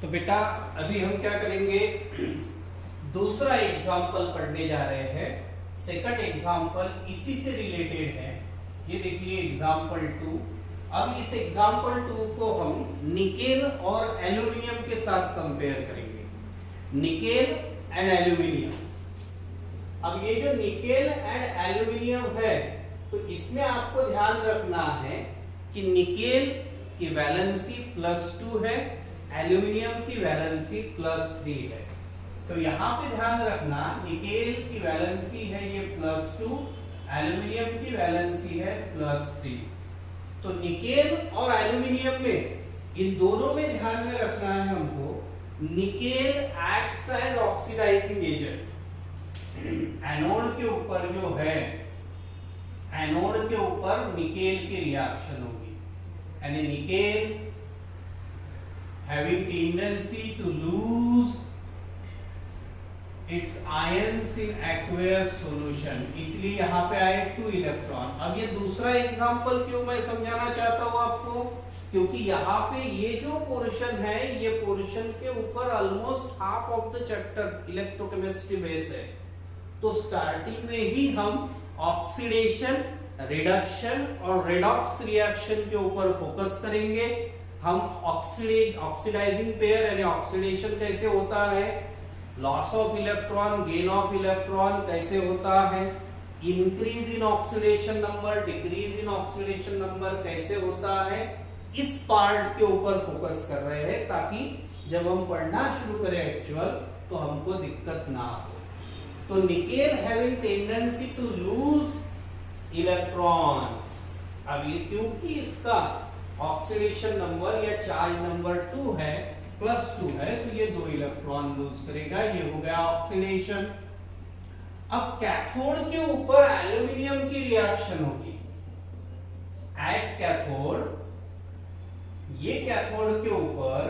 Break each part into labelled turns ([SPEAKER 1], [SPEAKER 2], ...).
[SPEAKER 1] तो बेटा अभी हम क्या करेंगे, दूसरा एग्जाम्पल पढ़ने जा रहे हैं। सेकंड एग्जाम्पल इसी से रिलेटेड है। ये देखिए एग्जाम्पल 2। अब इस एग्जाम्पल 2 को हम निकेल और एल्यूमिनियम के साथ कंपेयर करेंगे। Nickel and aluminium. अब ये जो निकेल एंड एल्यूमिनियम है, तो इसमें आपको ध्यान रखना है कि निकेल की वैलेंसी +2 है, एल्यूमिनियम की वैलेंसी +3 है। तो यहां पे ध्यान रखना, निकेल की वैलेंसी है ये +2, एल्यूमिनियम की वैलेंसी है +3। तो निकेल और एल्यूमिनियम में, इन दोनों में ध्यान में रखना है हमको, nickel acts as oxidising agent. Anode के ऊपर जो है, एनोड के ऊपर निकेल की रिएक्शन होगी, यानी nickel having tendency to lose its ions in aqueous solution, इसलिए यहां पे आए 2 इलेक्ट्रॉन। अब ये दूसरा एग्जांपल क्यों मैं समझाना चाहता हूं आपको, क्योंकि यहाँ पे ये जो पोर्शन है, ये पोर्शन के ऊपर almost half of the chapter electrochemistry base है। तो स्टार्टिंग में ही हम ऑक्सीडेशन, रिडक्शन और रेडॉक्स रिएक्शन के ऊपर फोकस करेंगे। हम ऑक्सीडाइजिंग पेयर यानी ऑक्सीडेशन कैसे होता है, loss of electron, gain of electron कैसे होता है, increase in oxidation number, decrease in oxidation number कैसे होता है, इस पार्ट के ऊपर फोकस कर रहे हैं, ताकि जब हम पढ़ना शुरू करें एक्चुअल, तो हमको दिक्कत ना हो। तो nickel having tendency to lose electrons. अब ये क्योंकि इसका ऑक्सीडेशन नंबर या चार्ज नंबर 2 है, +2 है, तो ये 2 इलेक्ट्रॉन लूज करेगा। ये हो गया ऑक्सीडेशन। अब कैथोड के ऊपर एल्यूमिनियम की रिएक्शन होगी। एट कैथोड, ये कैथोड के ऊपर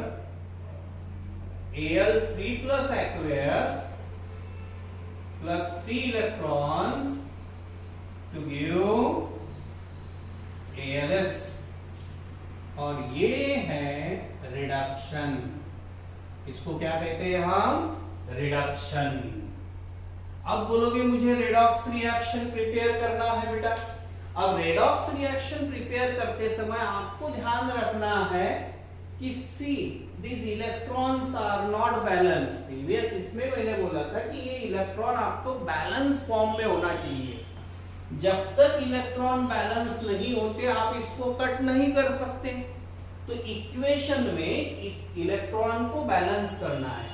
[SPEAKER 1] Al3 plus aqueous +3 electrons to give ALS, और ये है रिडक्शन। इसको क्या कहते हैं हम, रिडक्शन। अब बोलोगे मुझे रेडॉक्स रिएक्शन प्रिपेयर करना है बेटा। अब रेडॉक्स रिएक्शन प्रिपेयर करते समय आपको ध्यान रखना है कि see this electrons are not balance. Previous इसमें मैंने बोला था कि ये इलेक्ट्रॉन आपको बैलेंस फॉर्म में होना चाहिए। जब तक इलेक्ट्रॉन बैलेंस नहीं होते आप इसको कट नहीं कर सकते। तो इक्वेशन में इलेक्ट्रॉन को बैलेंस करना है,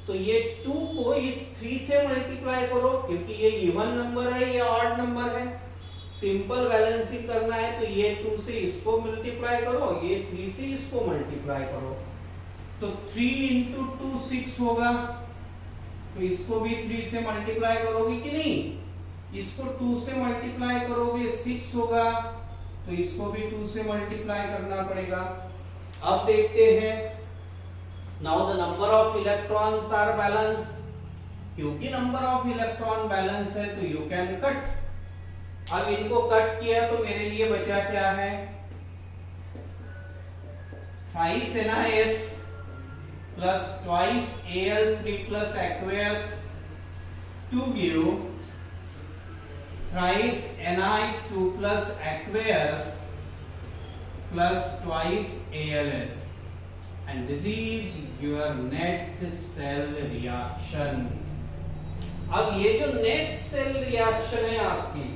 [SPEAKER 1] तो ये 2 को इस 3 से मल्टीप्लाई करो, क्योंकि ये इवन नंबर है, ये ऑड नंबर है। सिंपल बैलेंसिंग करना है तो ये 2 से इसको मल्टीप्लाई करो, ये 3 से इसको मल्टीप्लाई करो। तो 3 × 2 6 होगा, तो इसको भी 3 से मल्टीप्लाई करोगे कि नहीं, इसको 2 से मल्टीप्लाई करोगे 6 होगा, तो इसको भी 2 से मल्टीप्लाई करना पड़ेगा। अब देखते हैं, now the number of electrons are balance. क्योंकि नंबर ऑफ इलेक्ट्रॉन बैलेंस है तो यू कैन कट। अब इनको कट किया तो मेरे लिए बचा क्या है, thrice NiS plus twice Al3 plus aqueous to give thrice Ni2 plus aqueous plus twice ALS, and this is your net cell reaction। अब ये जो नेट सेल रिएक्शन है आपकी,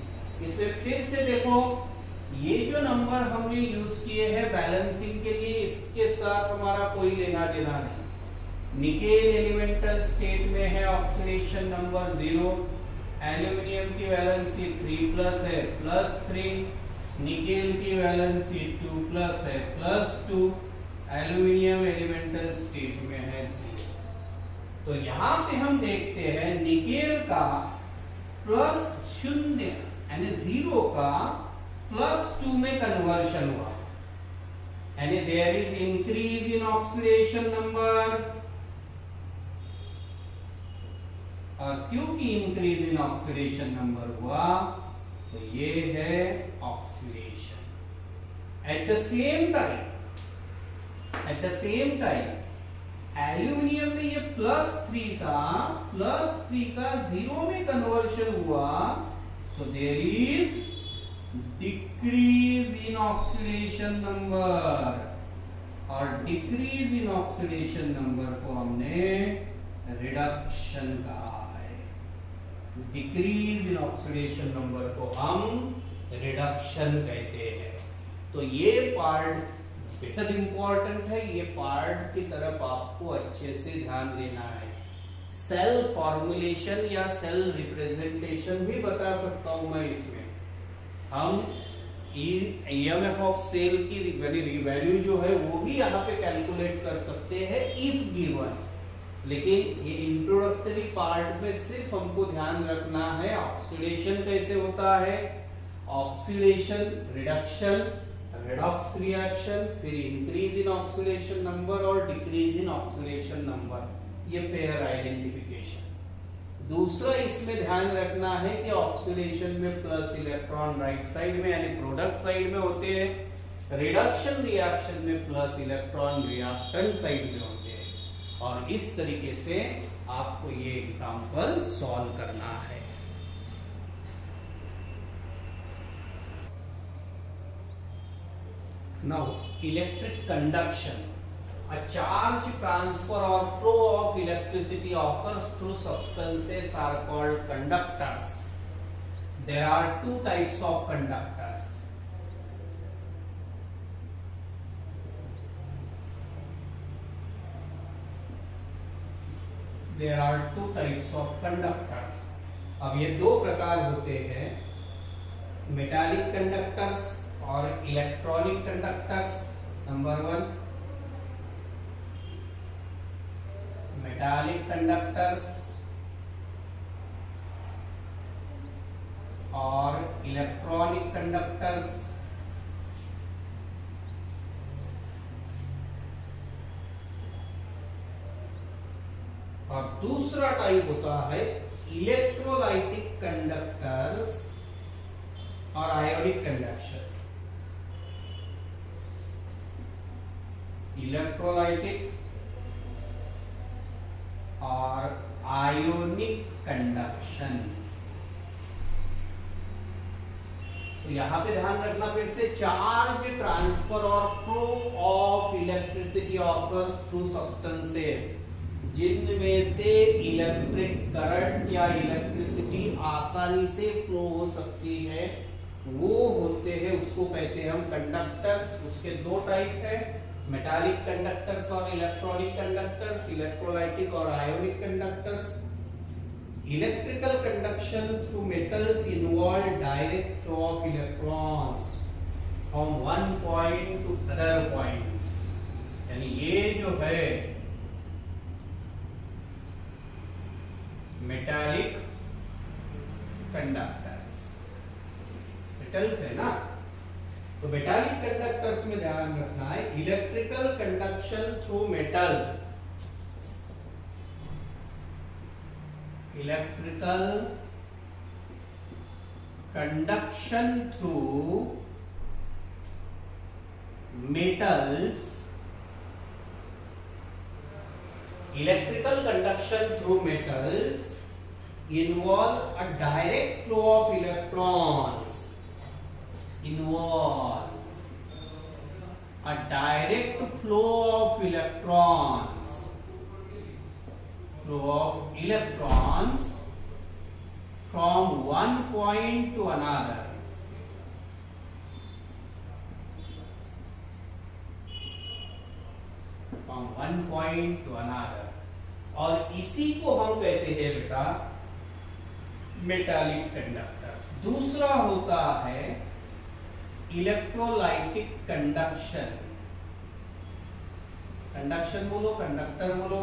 [SPEAKER 1] इसमें फिर से देखो, ये जो नंबर हमने यूज किए हैं बैलेंसिंग के लिए, इसके साथ हमारा कोई लेना देना नहीं। निकेल एलिमेंटल स्टेट में है, ऑक्सीडेशन नंबर 0, एल्यूमिनियम की वैलेंसी 3+ है +3, निकेल की वैलेंसी 2+ है +2, एल्यूमिनियम एलिमेंटल स्टेट में है 0। तो यहां पे हम देखते हैं निकेल का +0 यानी 0 का +2 में कन्वर्शन हुआ, यानी there is increase in oxidation number. और क्योंकि इंक्रीज इन ऑक्सीडेशन नंबर हुआ, तो ये है oxidation. At the same time aluminium में ये +3 था, +3 का 0 में कन्वर्शन हुआ, so there is decrease in oxidation number, और डिक्रीज इन ऑक्सीडेशन नंबर को हमने रिडक्शन कहा है। डिक्रीज इन ऑक्सीडेशन नंबर को हम रिडक्शन कहते हैं। तो ये पार्ट बेहद इंपॉर्टेंट है, ये पार्ट की तरफ आपको अच्छे से ध्यान देना है। सेल फॉर्मुलेशन या सेल रिप्रेजेंटेशन भी बता सकता हूं मैं इसमें। हम EMF ऑफ सेल की वैल्यू जो है वो भी यहाँ पे कैलकुलेट कर सकते हैं इफ गिवन, लेकिन ये इंट्रोडक्टरी पार्ट में सिर्फ हमको ध्यान रखना है ऑक्सीडेशन कैसे होता है, ऑक्सीडेशन, रिडक्शन, रेडॉक्स रिएक्शन, फिर इंक्रीज इन ऑक्सीडेशन नंबर और डिक्रीज इन ऑक्सीडेशन नंबर, ये पेयर आइडेंटिफिकेशन। दूसरा इसमें ध्यान रखना है कि ऑक्सीडेशन में प्लस इलेक्ट्रॉन राइट साइड में यानी प्रोडक्ट साइड में होते हैं, रिडक्शन रिएक्शन में प्लस इलेक्ट्रॉन रिएक्टेंट साइड में होते हैं। और इस तरीके से आपको ये एग्जांपल सॉल्व करना है। Now, electric conduction. A charge transfer or flow of electricity occurs through substances are called conductors. There are two types of conductors. There are two types of conductors. अब ये दो प्रकार होते हैं, मेटालिक कंडक्टर्स और electronic conductors. Number 1 metallic conductors और electronic conductors. और दूसरा टाइप होता है इलेक्ट्रोलाइटिक कंडक्टर्स और आयोनिक कंडक्शन। इलेक्ट्रोलाइटिक और आयोनिक कंडक्शन। तो यहां पे ध्यान रखना फिर से, चार्ज ट्रांसफर और flow of electricity occurs through substances, जिनमें से इलेक्ट्रिक करंट या इलेक्ट्रिसिटी आसानी से फ्लो हो सकती है, वो होते हैं, उसको कहते हैं हम कंडक्टर्स। उसके दो टाइप है, मेटालिक कंडक्टर्स और इलेक्ट्रॉनिक कंडक्टर्स, इलेक्ट्रोलाइटिक और ionic conductors. Electrical conduction through metals involve direct flow of electrons from one point two other points, यानी ये जो है मेटालिक कंडक्टर्स, मेटल्स है ना। तो मेटालिक कंडक्टर्स में ध्यान रखना है, electrical conduction through metal, electrical conduction through metals, electrical conduction through metals involve a direct flow of electrons, involve a direct flow of electrons, from one point to another, from one point to another। और इसी को हम कहते हैं बेटा metallic conductors. दूसरा होता है इलेक्ट्रोलाइटिक कंडक्शन। कंडक्शन बोलो, कंडक्टर बोलो।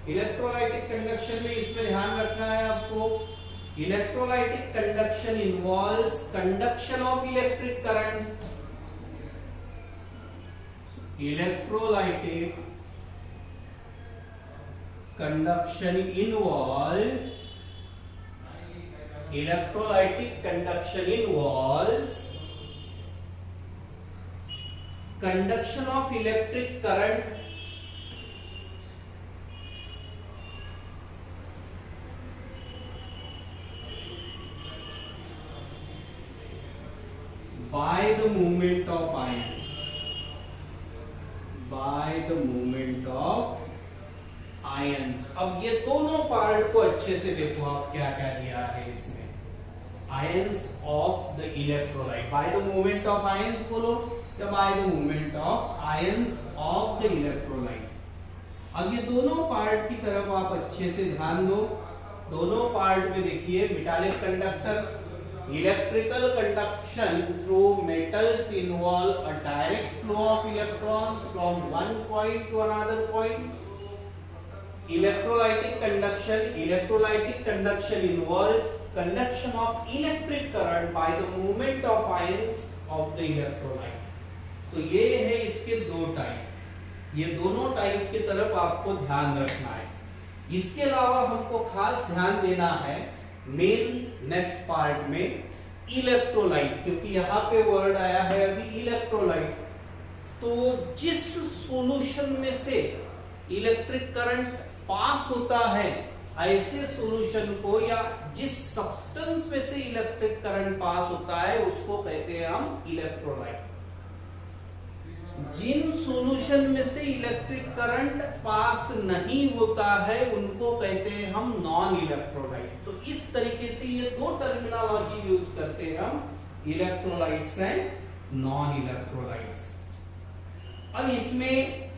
[SPEAKER 1] इलेक्ट्रोलाइटिक कंडक्शन में इसमें ध्यान रखना है आपको, electrolytic conduction involves conduction of electric current. Electrolytic conduction involves conduction of electric current by the movement of ions, by the movement of ions. अब ये दोनों पार्ट को अच्छे से देखो आप क्या क्या दिया है इसमें, ions of the electrolyte, by the movement of ions बोलो या by the movement of ions of the electrolyte. अब ये दोनों पार्ट की तरफ आप अच्छे से ध्यान दो। दोनों पार्ट में देखिए metallic conductors, electrical conduction through metals involve a direct flow of electrons from one point two another point. Electrolytic conduction involves conduction of electric current by the movement of ions of the electrolyte। तो ये है इसके दो type, ये दोनों type की तरफ आपको ध्यान रखना है। इसके अलावा हमको खास ध्यान देना है मेन नेक्स्ट पार्ट में इलेक्ट्रोलाइट, क्योंकि यहाँ पे वर्ड आया है अभी इलेक्ट्रोलाइट। तो जिस सॉल्यूशन में से इलेक्ट्रिक करंट पास होता है ऐसे सॉल्यूशन को, या जिस सब्सटेंस में से इलेक्ट्रिक करंट पास होता है उसको कहते हैं हम इलेक्ट्रोलाइट। जिन सॉल्यूशन में से इलेक्ट्रिक करंट पास नहीं होता है उनको कहते हैं हम नॉन इलेक्ट्रोलाइट। तो इस तरीके से ये दो टर्मिनोलॉजी यूज करते हैं हम, इलेक्ट्रोलाइट्स एंड नॉन इलेक्ट्रोलाइट्स। अब इसमें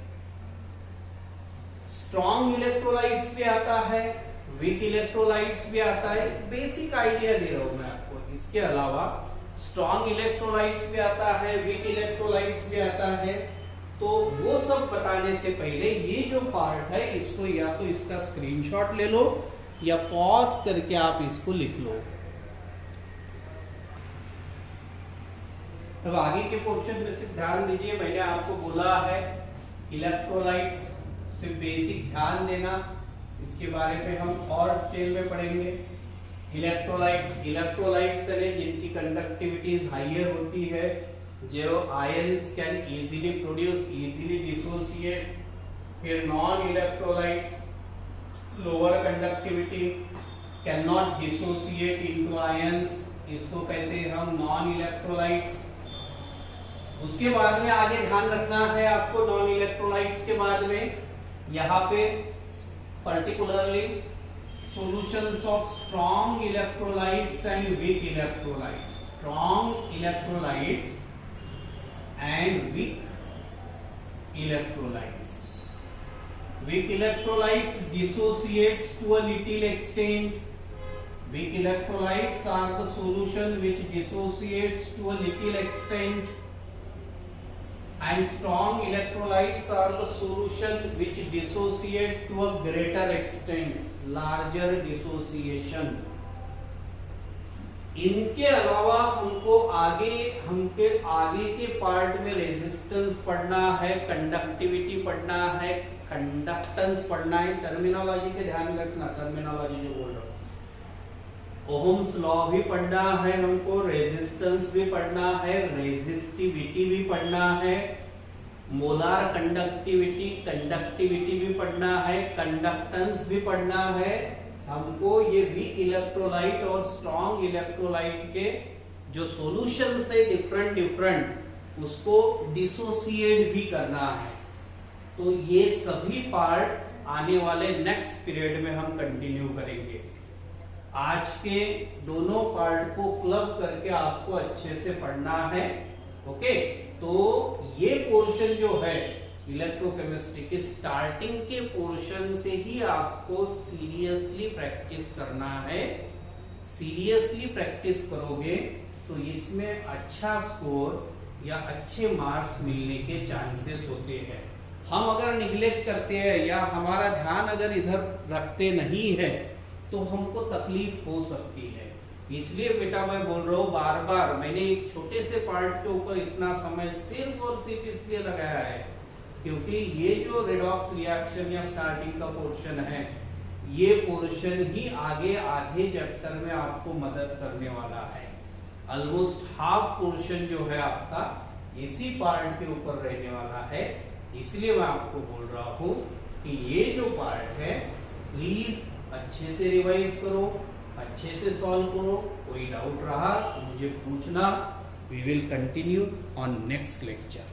[SPEAKER 1] स्ट्रॉन्ग इलेक्ट्रोलाइट्स भी आता है, वीक इलेक्ट्रोलाइट्स भी आता है। बेसिक आइडिया दे रहा हूं मैं आपको। इसके अलावा स्ट्रॉन्ग इलेक्ट्रोलाइट्स भी आता है, वीक इलेक्ट्रोलाइट्स भी आता है। तो वो सब बताने से पहले ये जो पार्ट है इसको या तो इसका स्क्रीनशॉट ले लो या पॉज करके आप इसको लिख लो। अब आगे के पोर्शन में सिर्फ ध्यान दीजिए, मैंने आपको बोला है इलेक्ट्रोलाइट्स सिर्फ बेसिक ध्यान देना, इसके बारे में हम और डिटेल में पढ़ेंगे। इलेक्ट्रोलाइट्स जिनकी कंडक्टिविटी हाइयर होती है, जो ions can easily produce, easily dissociate. फिर non electrolytes lower conductivity, can not dissociate into ions, इसको कहते हैं हम नॉन इलेक्ट्रोलाइट्स। उसके बाद में आगे ध्यान रखना है आपको नॉन इलेक्ट्रोलाइट्स के बाद में यहाँ पे particularly solutions of strong electrolytes and weak electrolytes, strong electrolytes and weak electrolytes. Weak electrolytes dissociates to a little extent. Weak electrolytes are the solution which dissociates to a little extent, and strong electrolytes are the solution which dissociate to a greater extent, larger dissociation। इनके अलावा हमको आगे के part में resistance पढ़ना है, conductivity पढ़ना है, कंडक्टेंस पढ़ना है। टर्मिनोलॉजी के ध्यान रखना, टर्मिनोलॉजी जो बोल रहा हूं, ओहम्स लॉ भी पढ़ना है हमको, रेजिस्टेंस भी पढ़ना है, रेजिस्टिविटी भी पढ़ना है, मोलार कंडक्टिविटी भी पढ़ना है, कंडक्टेंस भी पढ़ना है हमको। ये वीक इलेक्ट्रोलाइट और स्ट्रॉन्ग इलेक्ट्रोलाइट के जो सॉल्यूशंस है डिफरेंट उसको डिसोसिएट भी करना है। तो ये सभी पार्ट आने वाले नेक्स्ट पीरियड में हम कंटिन्यू करेंगे। आज के दोनों पार्ट को क्लब करके आपको अच्छे से पढ़ना है। ओके, तो ये पोर्शन जो है इलेक्ट्रोकेमिस्ट्री के स्टार्टिंग के पोर्शन से ही आपको सीरियसली प्रैक्टिस करना है। सीरियसली प्रैक्टिस करोगे तो इसमें अच्छा स्कोर या अच्छे मार्क्स मिलने के चांसेस होते हैं। हम अगर निग्लेक्ट करते हैं या हमारा ध्यान अगर इधर रखते नहीं है तो हमको तकलीफ हो सकती है। इसलिए बेटा मैं बोल रहा हूँ बार बार, मैंने एक छोटे से पार्ट के ऊपर इतना समय सिर्फ और सिर्फ इसलिए लगाया है क्योंकि ये जो रेडॉक्स रिएक्शन या स्टार्टिंग का पोर्शन है, ये पोर्शन ही आगे आधे चैप्टर में आपको मदद करने वाला है। ऑलमोस्ट हाफ पोर्शन जो है आपका इसी पार्ट के ऊपर रहने वाला है। इसलिए मैं आपको बोल रहा हूँ कि ये जो पार्ट है प्लीज अच्छे से रिवाइज करो, अच्छे से सॉल्व करो। कोई डाउट रहा तो मुझे पूछना, we will continue on next lecture.